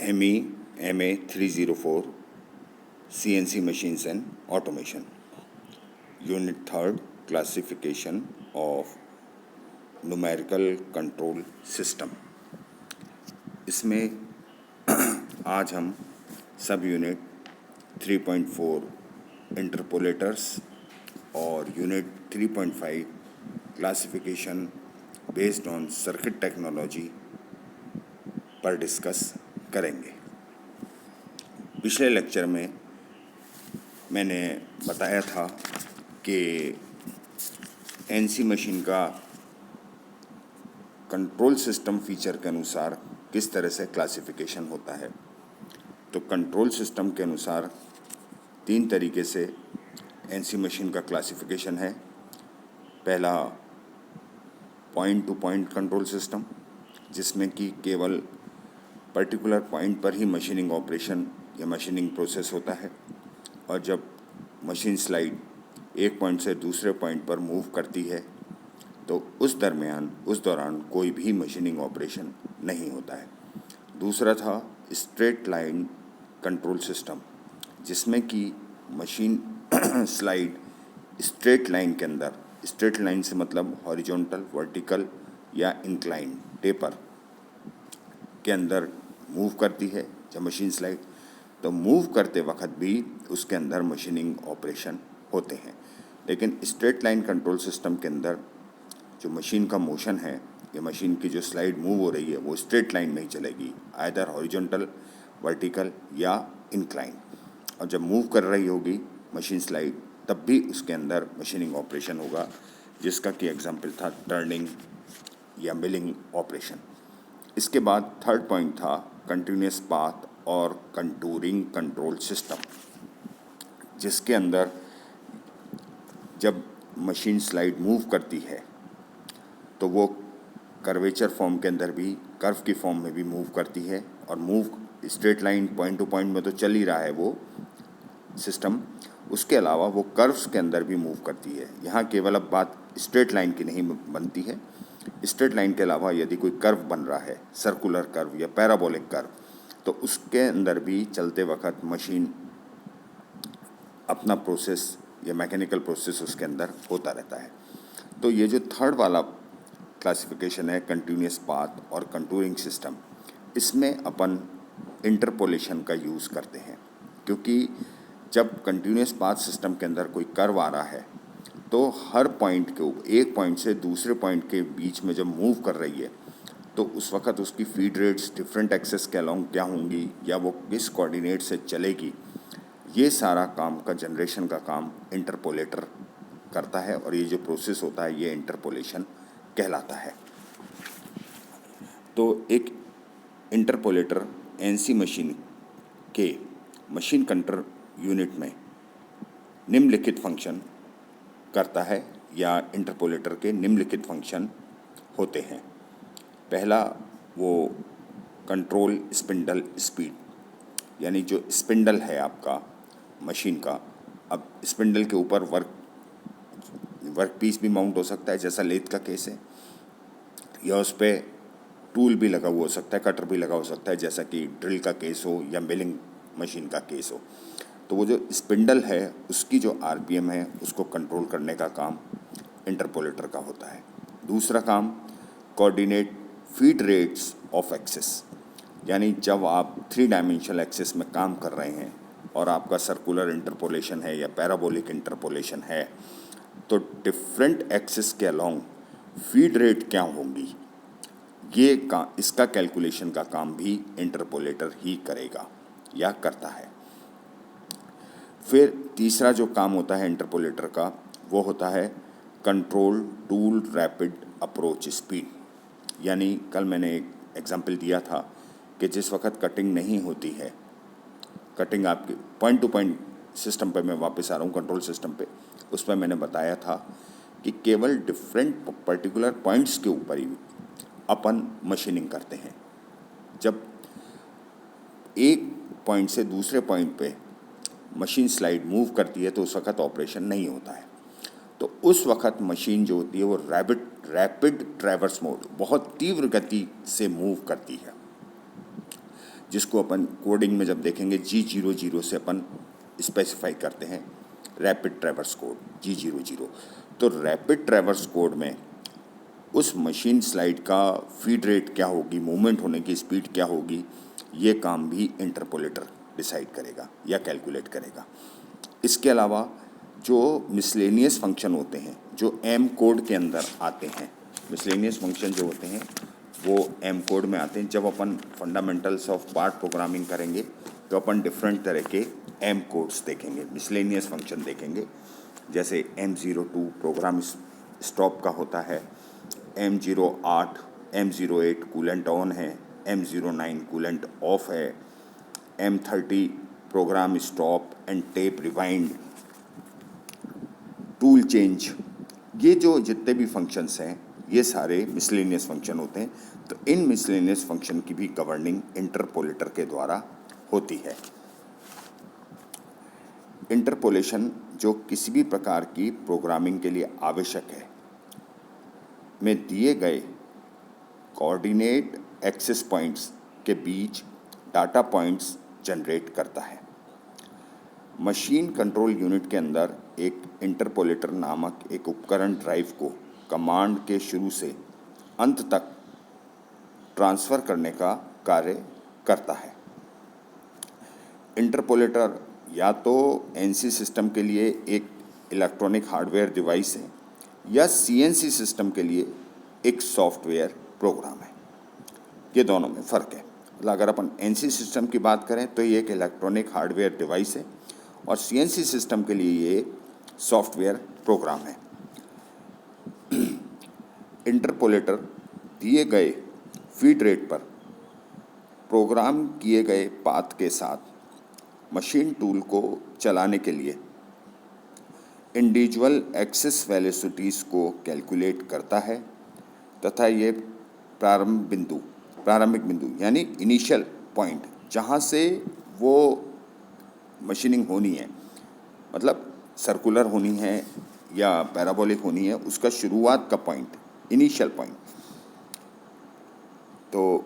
ME MA 304 CNC Machines and Automation. Unit 3rd Classification of Numerical Control System. इसमें आज हम सब unit 3.4 interpolators और unit 3.5 classification based on circuit technology पर discuss करेंगे। पिछले लेक्चर में मैंने बताया था कि एनसी मशीन का कंट्रोल सिस्टम फीचर के अनुसार किस तरह से क्लासिफिकेशन होता है। तो कंट्रोल सिस्टम के अनुसार 3 तरीके से एनसी मशीन का क्लासिफिकेशन है। पहला point two point control system, जिसमें कि केवल पर्टिकुलर पॉइंट पर ही मशीनिंग ऑपरेशन या मशीनिंग प्रोसेस होता है, और जब मशीन स्लाइड एक पॉइंट से दूसरे पॉइंट पर मूव करती है तो उस दौरान कोई भी मशीनिंग ऑपरेशन नहीं होता है। दूसरा था स्ट्रेट लाइन कंट्रोल सिस्टम, जिसमें कि मशीन स्लाइड स्ट्रेट लाइन के अंदर, स्ट्रेट लाइन से मतलब हॉरिजॉन्टल, वर्टिकल या इंक्लाइन टेपर के अंदर मूव करती है जब मशीन स्लाइड, तो मूव करते वक्त भी उसके अंदर मशीनिंग ऑपरेशन होते हैं। लेकिन स्ट्रेट लाइन कंट्रोल सिस्टम के अंदर जो मशीन का मोशन है या मशीन की जो स्लाइड मूव हो रही है वो स्ट्रेट लाइन में ही चलेगी, आइदर हॉरिजॉन्टल, वर्टिकल या इंक्लाइन। और जब मूव कर रही होगी मशीन स्लाइड तब भी उसके अंदर मशीनिंग ऑपरेशन होगा, जिसका कि एग्जांपल था टर्निंग या मिलिंग ऑपरेशन। इसके बाद थर्ड पॉइंट था कंटिन्यूअस पाथ और कंटूरिंग कंट्रोल सिस्टम, जिसके अंदर जब मशीन स्लाइड मूव करती है तो वो कर्वेचर फॉर्म के अंदर भी, कर्व की फॉर्म में भी मूव करती है, और move straight line point two point में तो चल ही रहा है वो सिस्टम, उसके अलावा वो कर्व्स के अंदर भी मूव करती है। यहाँ केवल अब बात स्ट्रेट लाइन की नहीं बनती है, स्ट्रेट लाइन के अलावा यदि कोई कर्व बन रहा है, सर्कुलर कर्व या पैराबोलिक कर्व, तो उसके अंदर भी चलते वक्त मशीन अपना प्रोसेस या मैकेनिकल प्रोसेस उसके अंदर होता रहता है। तो ये जो थर्ड वाला क्लासिफिकेशन है कंटिन्यूअस पाथ और कंटूरिंग सिस्टम, इसमें अपन इंटरपोलेशन का यूज़ करते हैं, क्योंकि जब कंटिन्यूअस पाथ सिस्टम के अंदर कोई कर्व आ रहा है तो हर पॉइंट को, एक पॉइंट से दूसरे पॉइंट के बीच में जब मूव कर रही है तो उस वक्त उसकी फीड रेट्स डिफरेंट एक्सेस के अलॉन्ग क्या होंगी या वो किस कोऑर्डिनेट से चलेगी, ये सारा काम का जनरेशन का काम इंटरपोलेटर करता है, और ये जो प्रोसेस होता है ये इंटरपोलेशन कहलाता है। तो एक इंटरपोलेटर एनसी मशीन के मशीन कंट्रोल यूनिट में निम्नलिखित फंक्शन करता है, या इंटरपोलेटर के निम्नलिखित फंक्शन होते हैं। पहला वो कंट्रोल स्पिंडल स्पीड, यानी जो स्पिंडल है आपका मशीन का, अब स्पिंडल के ऊपर वर्क पीस भी माउंट हो सकता है जैसा लेथ का केस है, या उस पर टूल भी लगा हुआ हो सकता है, कटर भी लगा हो सकता है जैसा कि ड्रिल का केस हो या मिलिंग मशीन का केस हो। तो वो जो स्पिंडल है उसकी जो आरपीएम है उसको कंट्रोल करने का काम इंटरपोलेटर का होता है। दूसरा काम coordinate feed rates of axes, यानी जब आप 3 डायमेंशनल एक्सेस में काम कर रहे हैं और आपका सर्कुलर इंटरपोलेशन है या पैराबोलिक इंटरपोलेशन है, तो डिफरेंट एक्सेस के अलॉन्ग फीड रेट क्या होंगी, इसका कैलकुलेशन का काम भी इंटरपोलेटर ही करेगा या करता है। फिर तीसरा जो काम होता है इंटरपोलेटर का वो होता है control tool rapid approach speed, यानी कल मैंने एक एग्जांपल दिया था कि जिस वक्त कटिंग नहीं होती है, कटिंग आपके पॉइंट टू पॉइंट सिस्टम पे मैं वापस आ रहा हूँ, कंट्रोल सिस्टम पे, उस पर मैंने बताया था कि केवल डिफरेंट पर्टिकुलर पॉइंट्स के ऊपर ही अपन मशीनिंग करते हैं। जब एक पॉइंट से दूसरे पॉइंट पे मशीन स्लाइड मूव करती है तो उस वक्त ऑपरेशन नहीं होता है, तो उस वक्त मशीन जो होती है वो रैपिड ट्रैवर्स मोड, बहुत तीव्र गति से मूव करती है। जिसको अपन कोडिंग में जब देखेंगे G00 से अपन स्पेसिफाई करते हैं रैपिड ट्रैवर्स कोड G00। तो रैपिड ट्रैवर्स कोड में उस मशीन स्लाइड का फीड रेट क्या होगी, मूवमेंट होने की स्पीड क्या होगी, ये काम भी इंटरपोलेटर डिसाइड करेगा या कैलकुलेट करेगा। इसके अलावा जो मिसलेनियस फंक्शन होते हैं जो एम कोड के अंदर आते हैं, मिसलेनियस फंक्शन जो होते हैं वो एम कोड में आते हैं। जब अपन फंडामेंटल्स ऑफ पार्ट प्रोग्रामिंग करेंगे तो अपन डिफरेंट तरह के एम कोड्स देखेंगे, मिसलेनियस फंक्शन देखेंगे। जैसे M02 प्रोग्राम स्टॉप का होता है, M08 M08 कूलेंट ऑन है, M09 कूलेंट ऑफ है, M30 program stop and tape rewind, tool change. ये जो जितने भी फंक्शंस हैं ये सारे मिसलेनियस फंक्शन होते हैं। तो इन मिसलेनियस फंक्शन की भी गवर्निंग इंटरपोलेटर के द्वारा होती है। इंटरपोलेशन जो किसी भी प्रकार की प्रोग्रामिंग के लिए आवश्यक है में दिए गए कोऑर्डिनेट एक्सेस पॉइंट्स के बीच डाटा पॉइंट्स जनरेट करता है। मशीन कंट्रोल यूनिट के अंदर एक इंटरपोलेटर नामक एक उपकरण ड्राइव को कमांड के शुरू से अंत तक ट्रांसफ़र करने का कार्य करता है। इंटरपोलेटर या तो एनसी सिस्टम के लिए एक इलेक्ट्रॉनिक हार्डवेयर डिवाइस है या सीएनसी सिस्टम के लिए एक सॉफ्टवेयर प्रोग्राम है। ये दोनों में फ़र्क है। मतलब अगर अपन एनसी सिस्टम की बात करें तो ये एक इलेक्ट्रॉनिक हार्डवेयर डिवाइस है और सीएनसी सिस्टम के लिए ये सॉफ्टवेयर प्रोग्राम है। इंटरपोलेटर दिए गए फीड रेट पर प्रोग्राम किए गए पाथ के साथ मशीन टूल को चलाने के लिए इंडिविजुअल एक्सेस वेलोसिटीज़ को कैलकुलेट करता है तथा ये प्रारंभिक बिंदु यानी इनिशियल पॉइंट जहाँ से वो मशीनिंग होनी है, मतलब सर्कुलर होनी है या पैराबोलिक होनी है, उसका शुरुआत का पॉइंट, इनिशियल पॉइंट। तो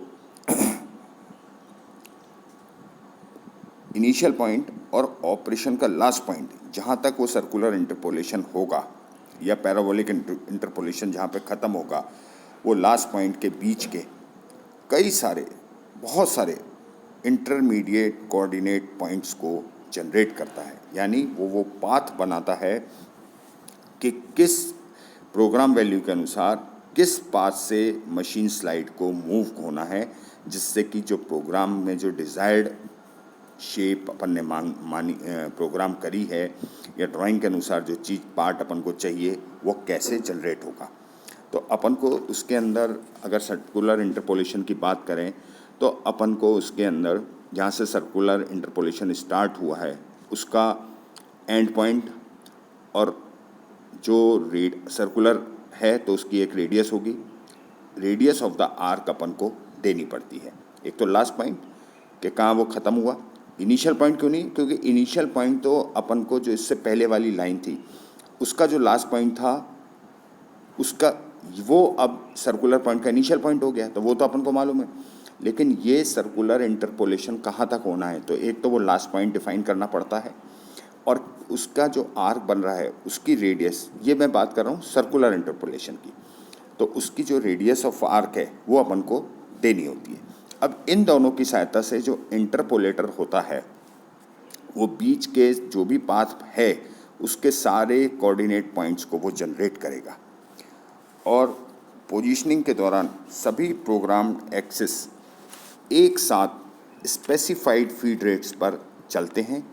इनिशियल पॉइंट और ऑपरेशन का लास्ट पॉइंट जहाँ तक वो सर्कुलर इंटरपोलेशन होगा या पैराबोलिक इंटरपोलेशन जहाँ पे ख़त्म होगा, वो लास्ट पॉइंट के बीच के कई सारे बहुत सारे इंटरमीडिएट कोऑर्डिनेट पॉइंट्स को जनरेट करता है। यानी वो पाथ बनाता है कि किस प्रोग्राम वैल्यू के अनुसार किस पाथ से मशीन स्लाइड को मूव होना है, जिससे कि जो प्रोग्राम में जो डिज़ायर्ड शेप अपन ने प्रोग्राम करी है या ड्राइंग के अनुसार जो चीज़ पार्ट अपन को चाहिए वो कैसे जनरेट होगा। तो अपन को उसके अंदर अगर सर्कुलर इंटरपोलेशन की बात करें तो अपन को उसके अंदर जहाँ से सर्कुलर इंटरपोलेशन स्टार्ट हुआ है उसका एंड पॉइंट और जो सर्कुलर है तो उसकी एक रेडियस होगी, रेडियस ऑफ द आर्क अपन को देनी पड़ती है। एक तो लास्ट पॉइंट कि कहाँ वो ख़त्म हुआ, इनिशियल पॉइंट क्यों नहीं, क्योंकि इनिशियल पॉइंट तो अपन को जो इससे पहले वाली लाइन थी उसका जो लास्ट पॉइंट था उसका वो अब सर्कुलर पॉइंट का इनिशियल पॉइंट हो गया, तो वो तो अपन को मालूम है। लेकिन ये सर्कुलर इंटरपोलेशन कहाँ तक होना है, तो एक तो वो लास्ट पॉइंट डिफाइन करना पड़ता है और उसका जो आर्क बन रहा है उसकी रेडियस, ये मैं बात कर रहा हूँ सर्कुलर इंटरपोलेशन की, तो उसकी जो रेडियस ऑफ आर्क है वो अपन को देनी होती है। अब इन दोनों की सहायता से जो इंटरपोलेटर होता है वो बीच के जो भी पाथ है उसके सारे कोऑर्डिनेट पॉइंट्स को वो जनरेट करेगा और पोजीशनिंग के दौरान सभी प्रोग्राम्ड एक्सेस एक साथ स्पेसिफाइड फीड रेट्स पर चलते हैं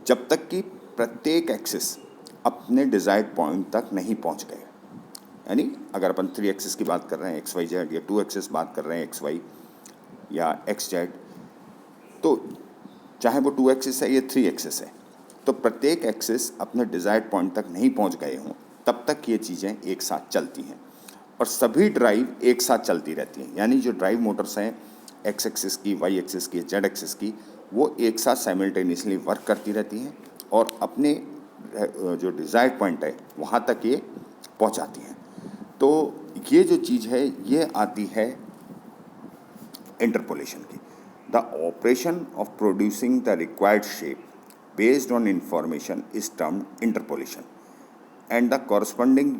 जब तक कि प्रत्येक एक्सेस अपने डिज़ायर्ड पॉइंट तक नहीं पहुंच गए। यानी अगर अपन 3 एक्सेस की बात कर रहे हैं XYZ या 2 एक्सेस बात कर रहे हैं XY या XZ, तो चाहे वो 2 एक्सेस है या 3 एक्सेस है, तो प्रत्येक एक्सेस अपने डिज़ायर्ड पॉइंट तक नहीं पहुंच गए हों तब तक ये चीज़ें एक साथ चलती हैं और सभी ड्राइव एक साथ चलती रहती हैं। यानी जो ड्राइव मोटर्स हैं X एक्सेस की, Y एक्सेस की, Z एक्सेस की, वो एक साथ साइमल्टेनियसली वर्क करती रहती हैं और अपने जो डिज़ायर्ड पॉइंट है वहाँ तक ये पहुँचाती हैं। तो ये जो चीज़ है ये आती है इंटरपोलेशन की। The operation of producing the required shape based on information is termed interpolation, and the corresponding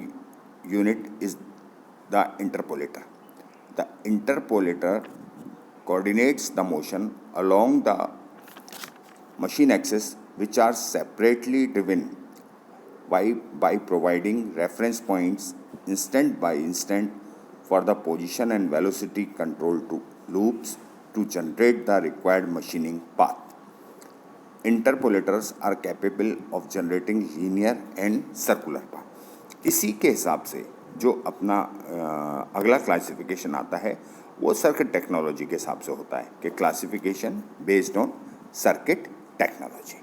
unit is the interpolator. The interpolator coordinates the motion along the machine axis, which are separately driven by providing reference points instant by instant for the position and velocity control to loops to generate the required machining path. Interpolators are capable of generating linear and circular path। इसी के हिसाब से जो अपना अगला classification आता है वो सर्किट टेक्नोलॉजी के हिसाब से होता है कि classification based on circuit technology.